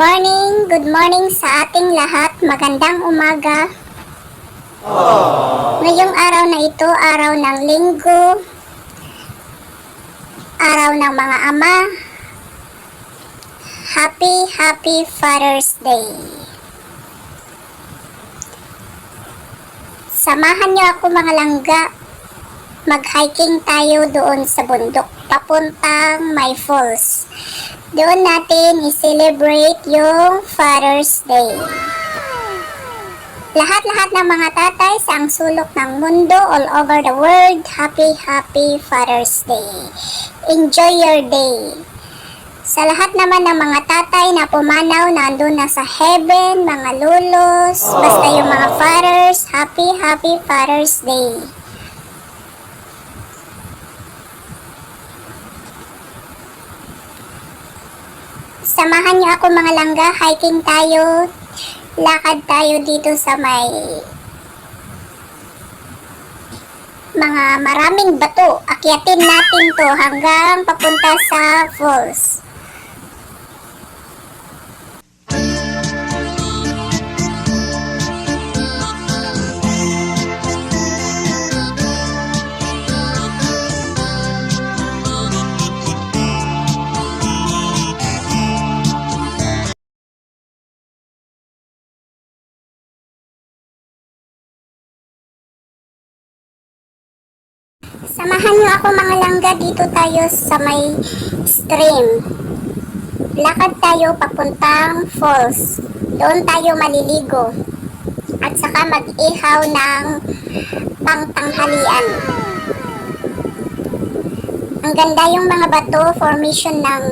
Good morning sa ating lahat. Magandang umaga. Ngayong araw na ito, araw ng linggo, araw ng mga ama. Happy Father's Day. Samahan niyo ako mga langga. Mag-hiking tayo doon sa bundok papuntang May Falls. Doon natin i-celebrate yung Father's Day. Lahat-lahat ng mga tatay sa ang sulok ng mundo, all over the world, happy Father's Day. Enjoy your day. Sa lahat naman ng mga tatay na pumanaw, nandun na sa heaven, mga lulos, basta yung mga fathers, happy Father's Day. Samahan niyo ako mga langga, hiking tayo, lakad tayo dito sa may mga maraming bato. Akyatin natin to hanggang papunta sa falls. Samahan niyo ako mga langga, dito tayo sa may stream. Lakad tayo papuntang falls. Doon tayo maliligo. At saka mag-ihaw ng pangtanghalian. Ang ganda yung mga bato, formation ng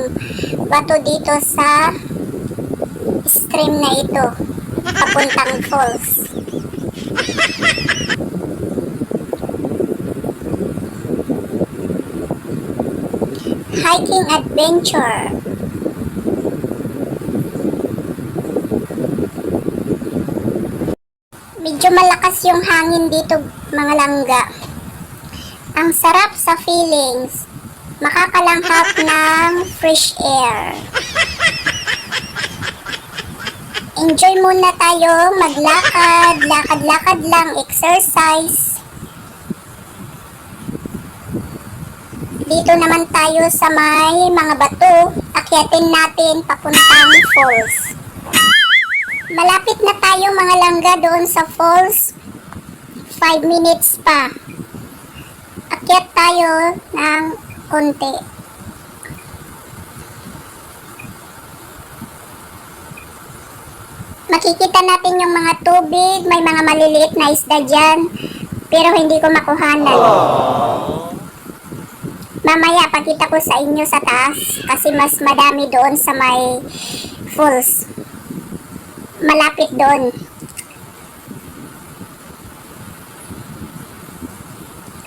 bato dito sa stream na ito. Papuntang falls. Hiking adventure. Medyo malakas yung hangin dito mga langga. Ang sarap sa feelings. Makakalanghap ng fresh air. Enjoy muna tayo maglakad. Lakad-lakad lang, exercise. Dito naman tayo sa may mga bato. Akyatin natin papuntang falls. Malapit na tayo mga langga doon sa falls. 5 minutes pa. Akyat tayo ng konti. Makikita natin yung mga tubig. May mga maliliit na isda dyan. Pero hindi ko makuhanan. Mamaya pakita ko sa inyo sa taas kasi mas madami doon sa may falls. Malapit doon.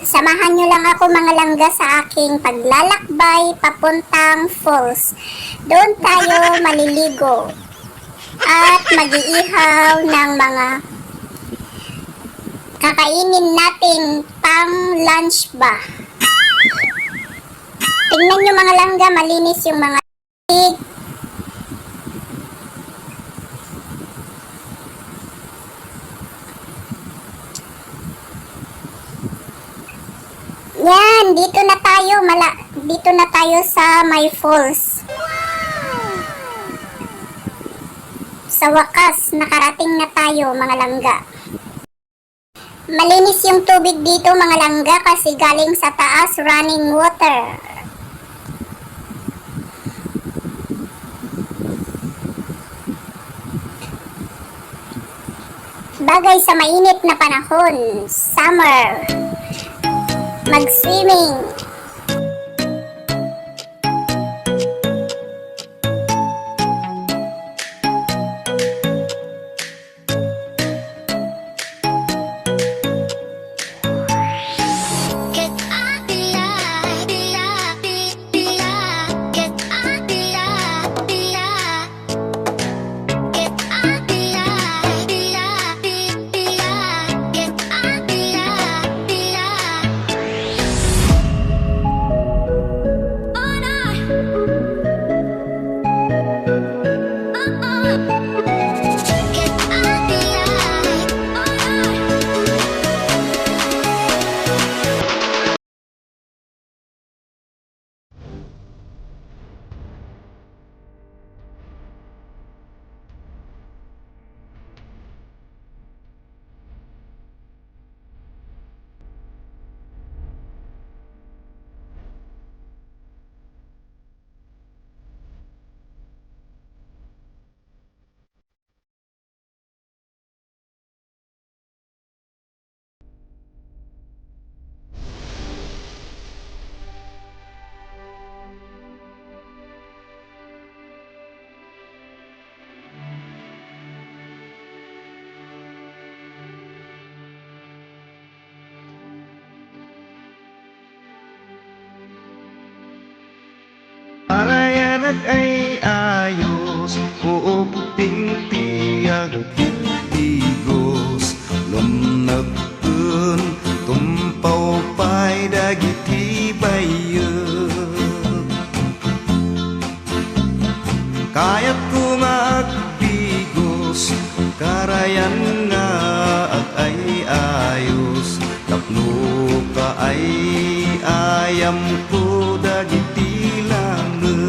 Samahan nyo lang ako mga langga sa aking paglalakbay papuntang falls. Doon tayo maliligo at mag-iihaw ng mga kakainin natin pang lunch ba. Tingnan nyo mga langga, malinis yung mga tubig. Yan, dito na tayo, dito na tayo sa May Falls. Sa wakas, nakarating na tayo mga langga. Malinis yung tubig dito mga langga kasi galing sa taas, running water. Bagay sa mainit na panahon, summer, mag-swimming. Para yan ay ayos, uuping tiyag tigos lumnagken tumpaw pay dagiti bayet kayat kumagbigos karayan nga at ay ayos tapno ka ay ayam ko dagiti langit.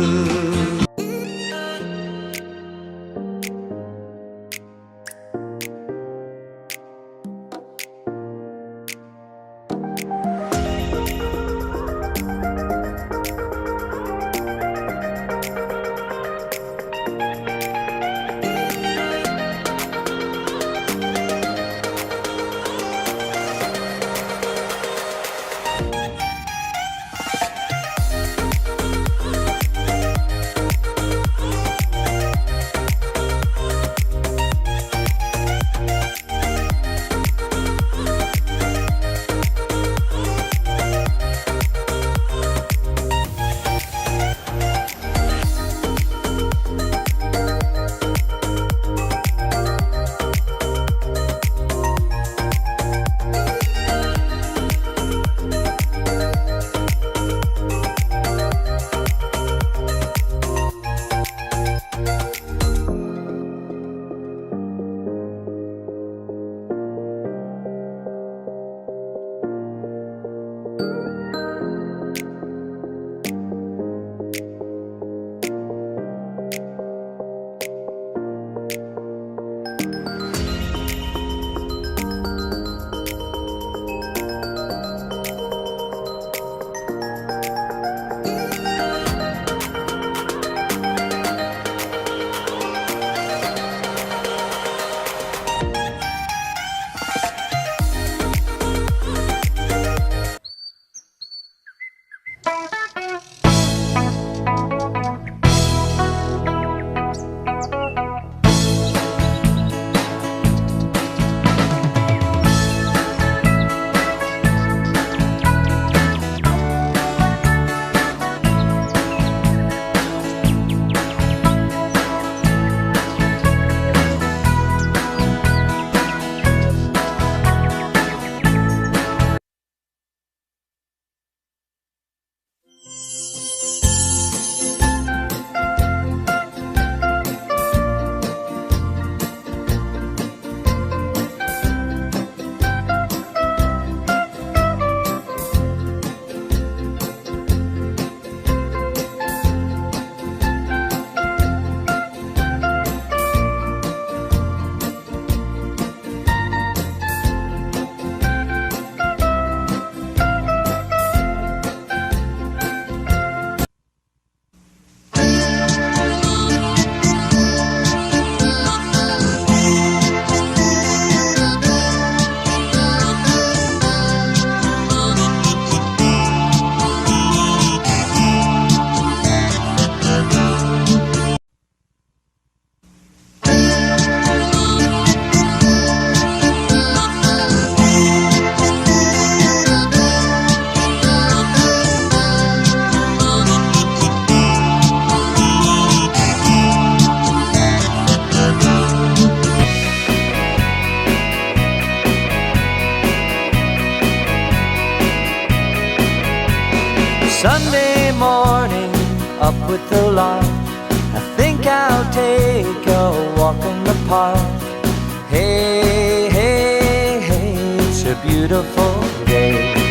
Sunday morning, up with the lark, I think think I'll take a walk in the park. Hey, hey, hey, it's a beautiful day.